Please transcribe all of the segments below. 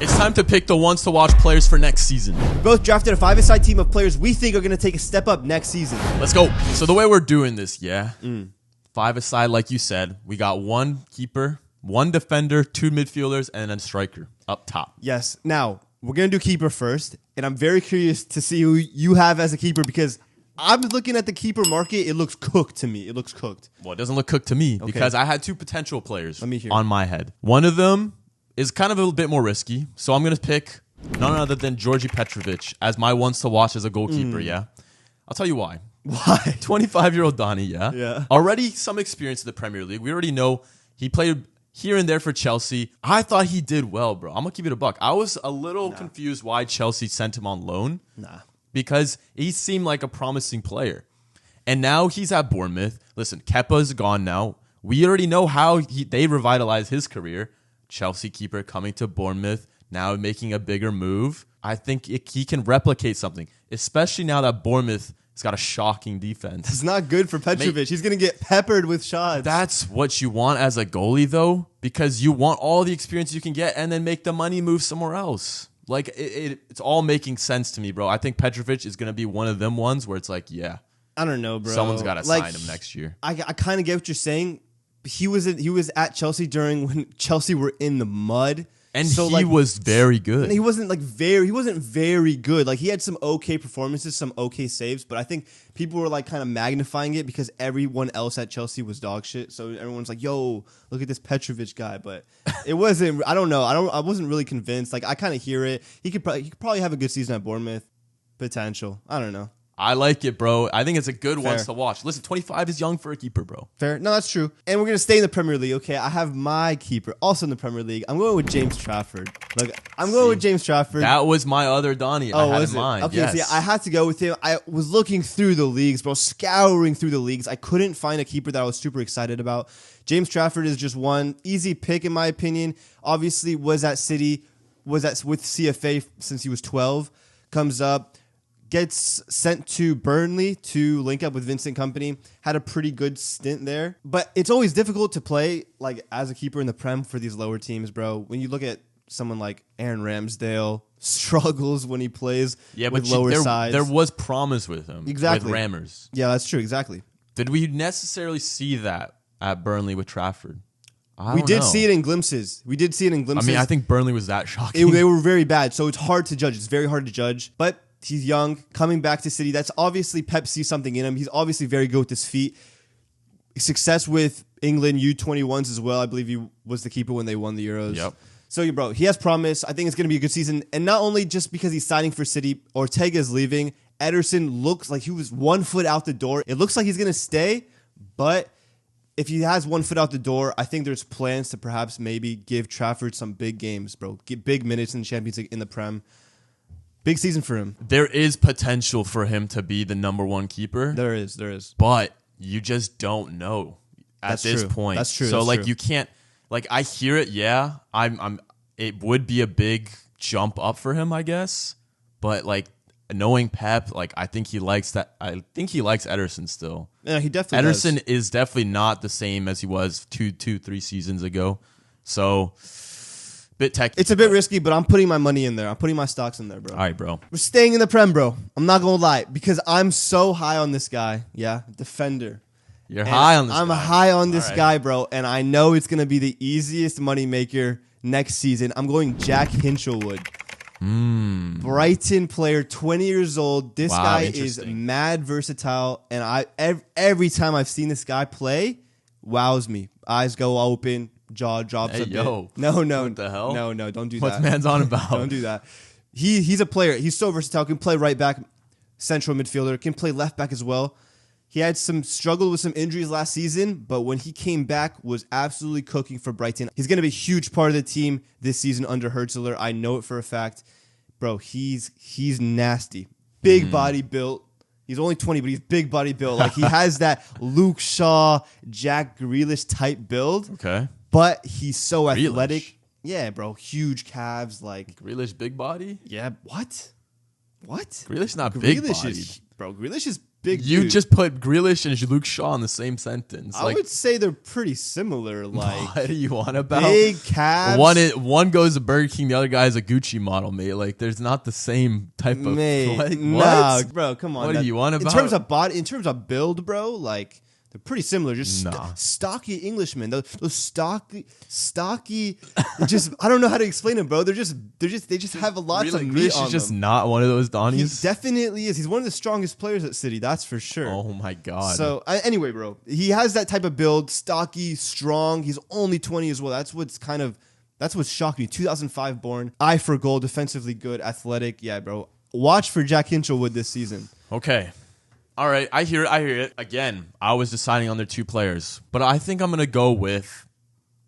It's time to pick the ones to watch players for next season. We both drafted a 5-a-side team of players we think are going to take a step up next season. Let's go. So the way we're doing this, 5-a-side, like you said, we got one keeper, one defender, two midfielders, and a striker up top. Yes. Now, we're going to do keeper first, and I'm very curious to see who you have as a keeper because I'm looking at the keeper market. It looks cooked to me. It looks cooked. Well, it doesn't look cooked to me because I had two potential players on my head. One of them is kind of a little bit more risky, so I'm going to pick none other than Georgi Petrovic as my ones to watch as a goalkeeper, I'll tell you why. Why? 25-year-old Donnie, Yeah. Already some experience in the Premier League. We already know he played here and there for Chelsea. I thought he did well, bro. I'm going to keep it a buck. I was a little confused why Chelsea sent him on loan. Because he seemed like a promising player. And now he's at Bournemouth. Listen, Kepa's gone now. We already know how they revitalized his career. Chelsea keeper coming to Bournemouth, now making a bigger move. I think he can replicate something, especially now that Bournemouth has got a shocking defense. It's not good for Petrovic. He's going to get peppered with shots. That's what you want as a goalie, though, because you want all the experience you can get and then make the money move somewhere else. Like, it's all making sense to me, bro. I think Petrovic is going to be one of them ones where it's like, I don't know, bro. Someone's got to sign him next year. I kind of get what you're saying. He was at Chelsea during when Chelsea were in the mud. And so, he was very good. He wasn't very good. Like, he had some okay performances, some okay saves, but I think people were like kind of magnifying it because everyone else at Chelsea was dog shit. So everyone's like, "Yo, look at this Petrovic guy." But it wasn't. I don't know. I wasn't really convinced. Like, I kind of hear it. He could probably have a good season at Bournemouth. Potential. I don't know. I like it, bro. I think it's a good one to watch. Listen, 25 is young for a keeper, bro. Fair. No, that's true. And we're going to stay in the Premier League, okay? I have my keeper also in the Premier League. I'm going with James Trafford. Look, I'm going with James Trafford. That was my other Donnie I had in mind. Okay, see, I had to go with him. I was looking through the leagues, bro, scouring through the leagues. I couldn't find a keeper that I was super excited about. James Trafford is just one easy pick, in my opinion. Obviously, was at City, with CFA since he was 12. Comes up. Gets sent to Burnley to link up with Vincent Kompany. Had a pretty good stint there. But it's always difficult to play like as a keeper in the Prem for these lower teams, bro. When you look at someone like Aaron Ramsdale, struggles when he plays with lower sides. There was promise with him. Exactly. With Rammers. Yeah, that's true. Exactly. Did we necessarily see that at Burnley with Trafford? We did see it in glimpses. I mean, I think Burnley was that shocking. They were very bad, so it's hard to judge. It's very hard to judge. But he's young, coming back to City. That's obviously Pep sees something in him. He's obviously very good with his feet. Success with England U21s as well. I believe he was the keeper when they won the Euros. Yep. So, bro, he has promise. I think it's going to be a good season. And not only just because he's signing for City, Ortega's leaving. Ederson looks like he was 1 foot out the door. It looks like he's going to stay, but if he has 1 foot out the door, I think there's plans to perhaps maybe give Trafford some big games, bro. Get big minutes in the Champions League, in the Prem. Big season for him. There is potential for him to be the number one keeper. There is. But you just don't know at this point. That's true. So you can't, I hear it. Yeah, it would be a big jump up for him, I guess. But knowing Pep, I think he likes that. I think he likes Ederson still. Yeah, he definitely Ederson does. is definitely not the same as he was 3 seasons ago. So bit techy. It's a bit risky, but I'm putting my money in there. I'm putting my stocks in there, bro. All right, bro. We're staying in the Prem, bro. I'm not going to lie, because I'm so high on this guy. Yeah, defender. You're high on this guy. I'm high on this guy, bro, and I know it's going to be the easiest moneymaker next season. I'm going Jack Hinchelwood. Brighton player, 20 years old. This guy is mad versatile, and every time I've seen this guy play, wows me. Eyes go open, jaw drops a bit. No. What the hell? No, don't do that. What's man's on about? Don't do that. He's a player. He's so versatile. Can play right back, central midfielder. Can play left back as well. He had some struggle with some injuries last season, but when he came back, was absolutely cooking for Brighton. He's going to be a huge part of the team this season under Hertzler. I know it for a fact. Bro, he's nasty. Big body built. He's only 20, but he's big body built. He has that Luke Shaw, Jack Grealish type build. Okay. But he's so Grealish. athletic. Yeah, bro. Huge calves. Grealish big body? Yeah. What? Grealish not big body. Grealish is big You dude. just put Grealish and Luke Shaw in the same sentence. I would say they're pretty similar. Like, what do you want about? big calves. One goes to Burger King, the other guy is a Gucci model, mate. Like, there's not the same type of. What? Nah, bro, come on. What do you want about? In terms of build, bro, like. They're pretty similar, just stocky Englishmen. Those stocky. Just I don't know how to explain them, bro. They just have a lot of meat on them. He's just not one of those Donnies. He definitely is. He's one of the strongest players at City, that's for sure. Oh my god. So anyway, bro, he has that type of build, stocky, strong. He's only 20 as well. That's what's shocked me. 2005 born, eye for goal, defensively good, athletic. Yeah, bro. Watch for Jack Hinchelwood this season. Okay. All right, I hear it. Again, I was deciding on their two players, but I think I'm going to go with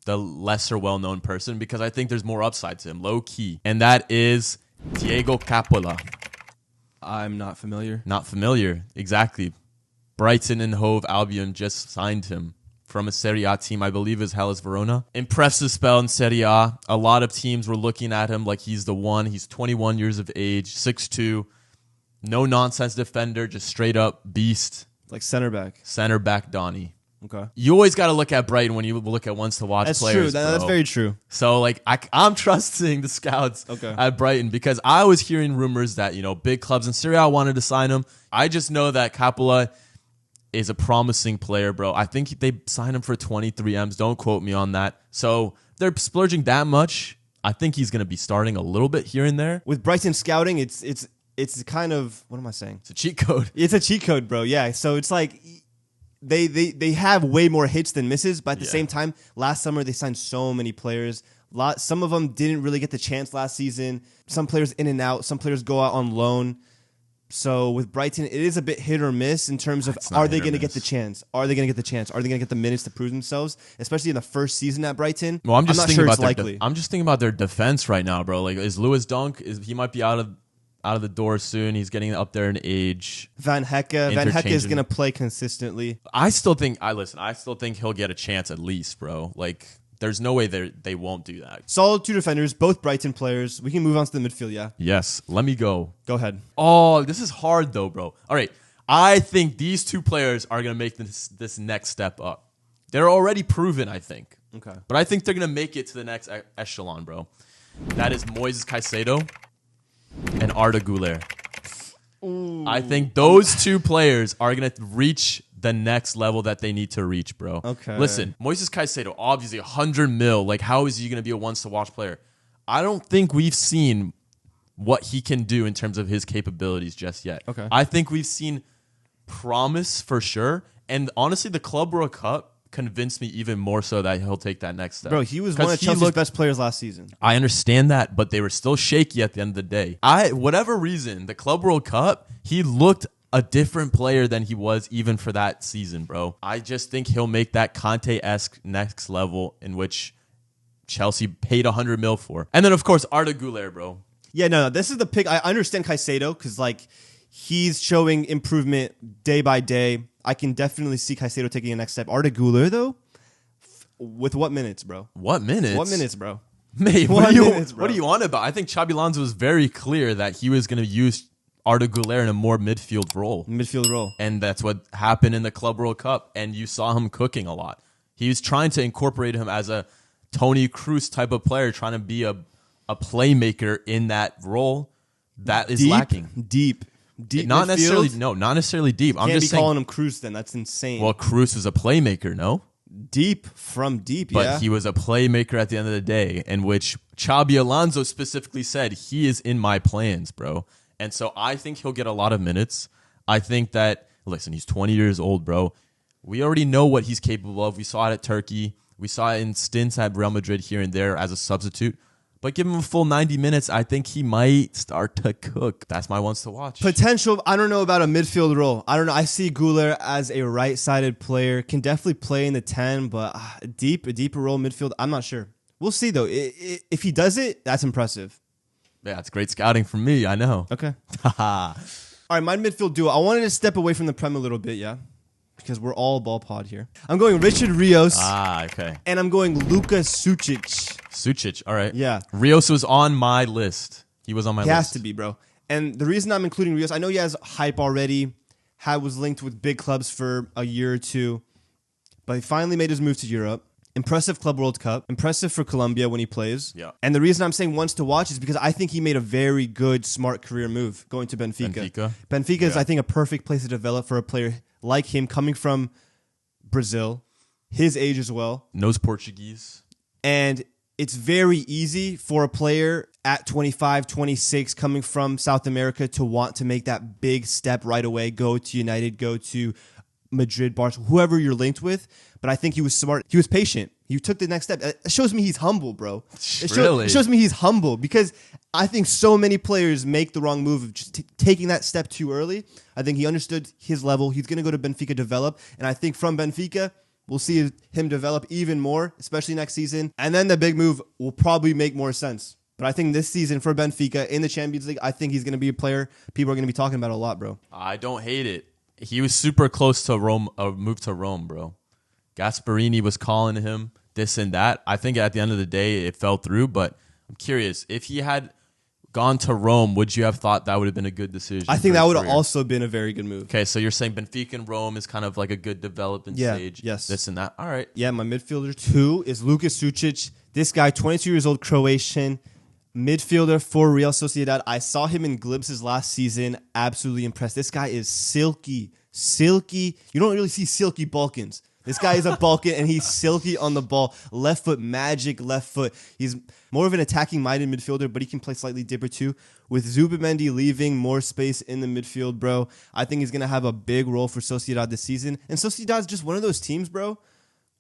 the lesser well-known person because I think there's more upside to him, low-key, and that is Diego Capola. I'm not familiar. Not familiar, exactly. Brighton and Hove Albion just signed him from a Serie A team, I believe is Hellas Verona. Impressive spell in Serie A. A lot of teams were looking at him like he's the one. He's 21 years of age, 6'2", no nonsense defender, just straight up beast. Like center back Donnie. Okay. You always got to look at Brighton when you look at ones to watch That's players. True. That's very true. So like I'm trusting the scouts at Brighton because I was hearing rumors that big clubs in Serie A wanted to sign him. I just know that Capola is a promising player, bro. I think they signed him for 23 M's. Don't quote me on that. So they're splurging that much. I think he's going to be starting a little bit here and there. With Brighton scouting, it's kind of, what am I saying? It's a cheat code. It's a cheat code, bro. Yeah. So it's like they have way more hits than misses, but at the same time, last summer they signed so many players. Some of them didn't really get the chance last season. Some players in and out. Some players go out on loan. So with Brighton, it is a bit hit or miss in terms of are they going to get the chance? Are they going to get the chance? Are they going to get the minutes to prove themselves? Especially in the first season at Brighton. Well, I'm not sure about it's likely. I'm just thinking about their defense right now, bro. Like, is Lewis Dunk? He might be out of the door soon. He's getting up there in age. Van Hecke is going to play consistently. I still think he'll get a chance at least, bro. Like, there's no way they won't do that. Solid two defenders, both Brighton players. We can move on to the midfield, yeah? Yes. Let me go. Go ahead. Oh, this is hard, though, bro. All right. I think these two players are going to make this next step up. They're already proven, I think. Okay. But I think they're going to make it to the next echelon, bro. That is Moises Caicedo and Arda Güler. Ooh. I think those two players are going to reach the next level that they need to reach, bro. Okay. Listen, Moises Caicedo, obviously 100 mil. Like, how is he going to be a once-to-watch player? I don't think we've seen what he can do in terms of his capabilities just yet. Okay. I think we've seen promise for sure. And honestly, the Club World Cup convinced me even more so that he'll take that next step. Bro, he was one of Chelsea's best players last season. I understand that, but they were still shaky at the end of the day. Whatever reason, the Club World Cup, he looked a different player than he was even for that season, bro. I just think he'll make that Conte-esque next level in which Chelsea paid 100 mil for. And then, of course, Arda Güler, bro. Yeah, no, this is the pick. I understand Caicedo because, like, he's showing improvement day by day. I can definitely see Caicedo taking a next step. Arda Güler, though, with what minutes, bro? What minutes? What minutes, bro? Mate, what are you on about? I think Xabi Alonso was very clear that he was going to use Arda Güler in a more midfield role. And that's what happened in the Club World Cup. And you saw him cooking a lot. He was trying to incorporate him as a Toni Kroos type of player, trying to be a playmaker in that role. That is lacking. Deep not midfield? not necessarily deep. I'm just saying, calling him Kroos then. That's insane. Well, Kroos is a playmaker, no? Deep, but he was a playmaker at the end of the day, in which Xabi Alonso specifically said, he is in my plans, bro. And so I think he'll get a lot of minutes. I think that, listen, he's 20 years old, bro. We already know what he's capable of. We saw it at Turkey. We saw it in stints at Real Madrid here and there as a substitute. But give him a full 90 minutes, I think he might start to cook. That's my ones to watch. Potential, I don't know about a midfield role. I don't know. I see Güler as a right-sided player. Can definitely play in the 10, but a deeper role midfield, I'm not sure. We'll see, though. If he does it, that's impressive. Yeah, it's great scouting from me, I know. Okay. All right, my midfield duo. I wanted to step away from the Prem a little bit, yeah? Because we're all ball pod here. I'm going Richard Rios. Okay. And I'm going Luka Sucic. Sucic, all right. Yeah. Rios was on my list. He was on my list. He has to be, bro. And the reason I'm including Rios, I know he has hype already. was linked with big clubs for a year or two, but he finally made his move to Europe. Impressive Club World Cup. Impressive for Colombia when he plays. Yeah. And the reason I'm saying once to watch is because I think he made a very good, smart career move going to Benfica. Benfica is, I think, a perfect place to develop for a player like him coming from Brazil, his age as well. Knows Portuguese. And it's very easy for a player at 25, 26 coming from South America to want to make that big step right away, go to United, go to Madrid, Barcelona, whoever you're linked with. But I think he was smart. He was patient. He took the next step. It shows me he's humble, bro. It shows me he's humble because I think so many players make the wrong move of just taking that step too early. I think he understood his level. He's going to go to Benfica, develop. And I think from Benfica, we'll see him develop even more, especially next season. And then the big move will probably make more sense. But I think this season for Benfica in the Champions League, I think he's going to be a player people are going to be talking about a lot, bro. I don't hate it. He was super close to Rome, move to Rome, bro. Gasperini was calling him this and that. I think at the end of the day, it fell through. But I'm curious, if he had gone to Rome, would you have thought that would have been a good decision? I think that would have also been a very good move. Okay, so you're saying Benfica and Rome is kind of like a good development stage. Yes. This and that. All right. Yeah, my midfielder 2 is Luka Sučić. This guy, 22 years old, Croatian. Midfielder for Real Sociedad. I saw him in glimpses last season. Absolutely impressed. This guy is silky. Silky. You don't really see silky Balkans. This guy is a Balkan, and he's silky on the ball. Left foot, magic left foot. He's more of an attacking-minded midfielder, but he can play slightly deeper too. With Zubimendi leaving, more space in the midfield, bro. I think he's going to have a big role for Sociedad this season. And Sociedad's just one of those teams, bro,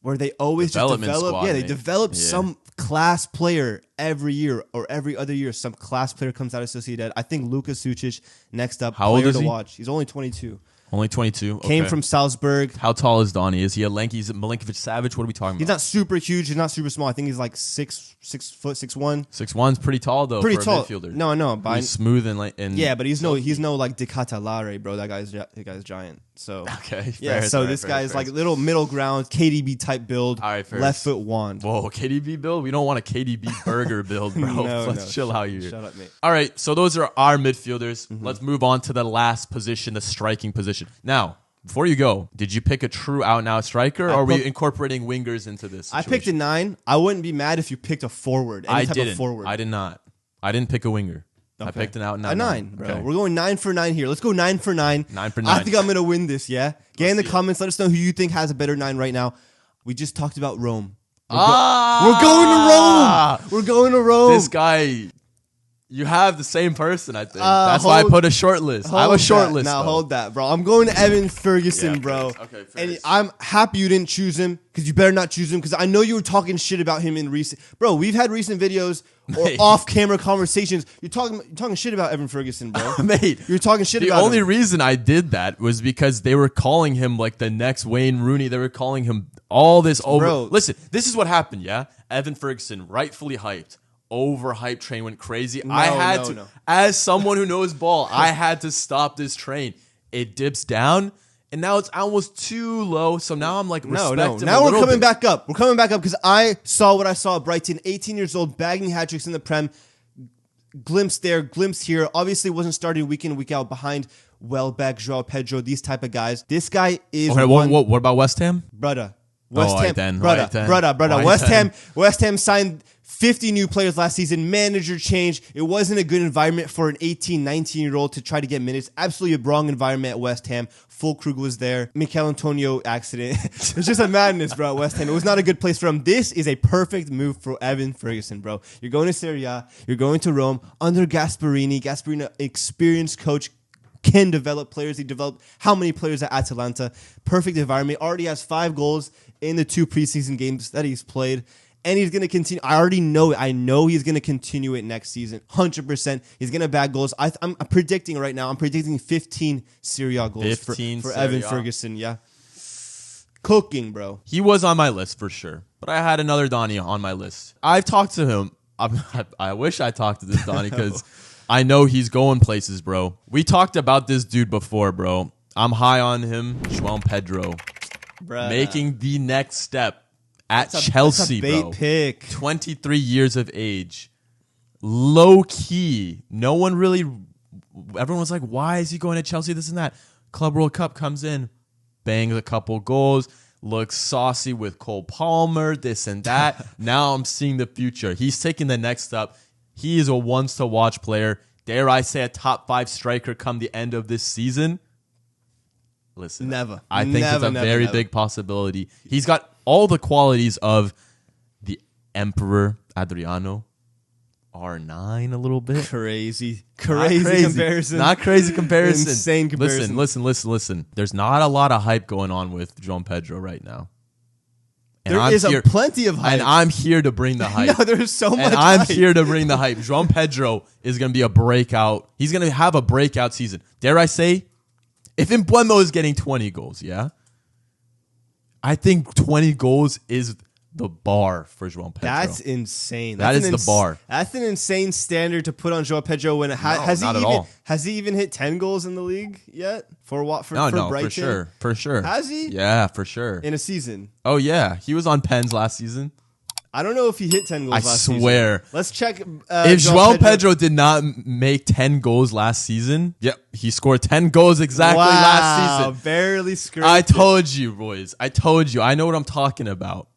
where they always just develop. Squad, they develop some class player every year or every other year. Some class player comes out of Sociedad. I think Luka Sučić next up. How old is to he? watch. He's only 22. Only 22. Came from Salzburg. How tall is Donnie? Is he a lanky? Is it Milinkovic-Savic? What are we talking about? He's not super huge. He's not super small. I think he's like 6 foot, 6'1". 6'1's pretty tall though. Pretty for tall. A midfielder. No. He's smooth and yeah, but he's no like De Catalare, bro. That guy's giant. So okay, yeah. So this guy is like little middle ground KDB type build. All right, left foot wand. Whoa, KDB build? We don't want a KDB burger build, bro. Let's chill out here. Shut up, mate. All right, so those are our midfielders. Let's move on to the last position, the striking position. Now, before you go, did you pick a true out-and-out striker, or are we incorporating wingers into this situation? I picked a 9. I wouldn't be mad if you picked a forward. I did not. I didn't pick a winger. Okay. I picked an out-and-out. A 9, bro. Okay. We're going 9 for 9 here. Let's go 9 for 9. 9 for 9. I think I'm going to win this, yeah? Get in the comments. Let us know who you think has a better 9 right now. We just talked about Rome. We're going to Rome. We're going to Rome. This guy... You have the same person, I think. That's why I put a short list. I have a short list. Now hold that, bro. I'm going to Evan Ferguson, bro. Okay, and I'm happy you didn't choose him because you better not choose him because I know you were talking shit about him in recent. Bro, we've had recent videos or off-camera conversations. You're talking shit about Evan Ferguson, bro. Mate, you're talking shit about him. The only reason I did that was because they were calling him like the next Wayne Rooney. They were calling him all this over. Bro. Listen, this is what happened, yeah? Evan Ferguson, rightfully hyped. Overhyped train went crazy. As someone who knows ball, I had to stop this train. It dips down, and now it's almost too low. So now I'm like, Now we're coming back up. We're coming back up because I saw what I saw at Brighton. 18 years old, bagging hat tricks in the Prem. Glimpse there, glimpse here. Obviously, wasn't starting week in, week out behind Welbeck, Joao Pedro, these type of guys. This guy is. Okay, what about West Ham? Brother. West Ham. West Ham signed 50 new players last season. Manager change. It wasn't a good environment for an 18, 19-year-old to try to get minutes. Absolutely a wrong environment at West Ham. Fulkrug was there. Mikel Antonio accident. It's just a madness, bro, at West Ham. It was not a good place for him. This is a perfect move for Evan Ferguson, bro. You're going to Serie A. You're going to Rome under Gasperini. Gasperini, experienced coach, can develop players. He developed how many players at Atalanta? Perfect environment. Already has 5 goals in the 2 preseason games that he's played. And he's going to continue. I already know it. I know he's going to continue it next season. 100%. He's going to bag goals. I'm predicting right now. I'm predicting 15 Serie A goals for Evan Ferguson. Yeah. Cooking, bro. He was on my list for sure. But I had another Donnie on my list. I've talked to him. I wish I talked to this Donnie because I know he's going places, bro. We talked about this dude before, bro. I'm high on him. Joao Pedro. Bruh. Making the next step. At Chelsea, that's a bait bro. Pick. 23 years of age. Low key. No one really... Everyone was like, why is he going to Chelsea, this and that? Club World Cup comes in, bangs a couple goals, looks saucy with Cole Palmer, this and that. Now I'm seeing the future. He's taking the next step. He is a once-to-watch player. Dare I say a top 5 striker come the end of this season? Listen, never. I think it's a very big possibility. He's got all the qualities of the Emperor Adriano. R9 a little bit. Crazy comparison. Not crazy comparison. Insane comparison. Listen. There's not a lot of hype going on with João Pedro right now. And there is plenty of hype. And I'm here to bring the hype. No, there's so much hype. And I'm here to bring the hype. João Pedro is going to be a breakout. He's going to have a breakout season. Dare I say, if Mbeumo is getting 20 goals, yeah? I think 20 goals is the bar for João Pedro. That's insane. That is the bar. That's an insane standard to put on João Pedro. When has he even hit 10 goals in the league yet for Brighton? For sure. Has he? Yeah, for sure. In a season. Oh yeah, he was on Pens last season. I don't know if he hit 10 goals last season. I swear. Let's check. If João Pedro did not make 10 goals last season, yep, he scored 10 goals exactly last season. Barely scraped. I told you, boys. I told you. I know what I'm talking about.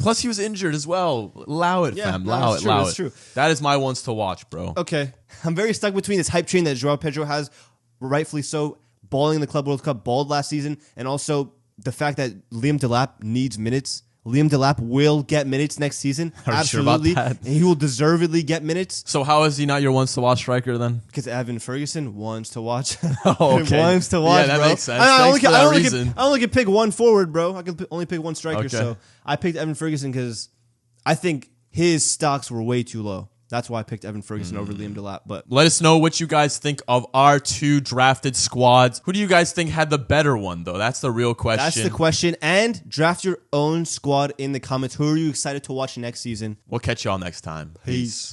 Plus, he was injured as well. Allow it, fam. Allow it. That's true. That is my ones to watch, bro. Okay. I'm very stuck between this hype train that João Pedro has, rightfully so, balling in the Club World Cup, balled last season, and also the fact that Liam Delap needs minutes. Liam Delap will get minutes next season. Absolutely. Sure about that? And he will deservedly get minutes. So how is he not your ones to watch striker then? Because Evan Ferguson wants to watch. Oh, okay. Wants to watch, yeah, that bro. makes sense. I only can pick one forward, bro. I can only pick one striker. Okay. So I picked Evan Ferguson because I think his stocks were way too low. That's why I picked Evan Ferguson over Liam Delap. But let us know what you guys think of our 2 drafted squads. Who do you guys think had the better one, though? That's the real question. That's the question. And draft your own squad in the comments. Who are you excited to watch next season? We'll catch y'all next time. Peace.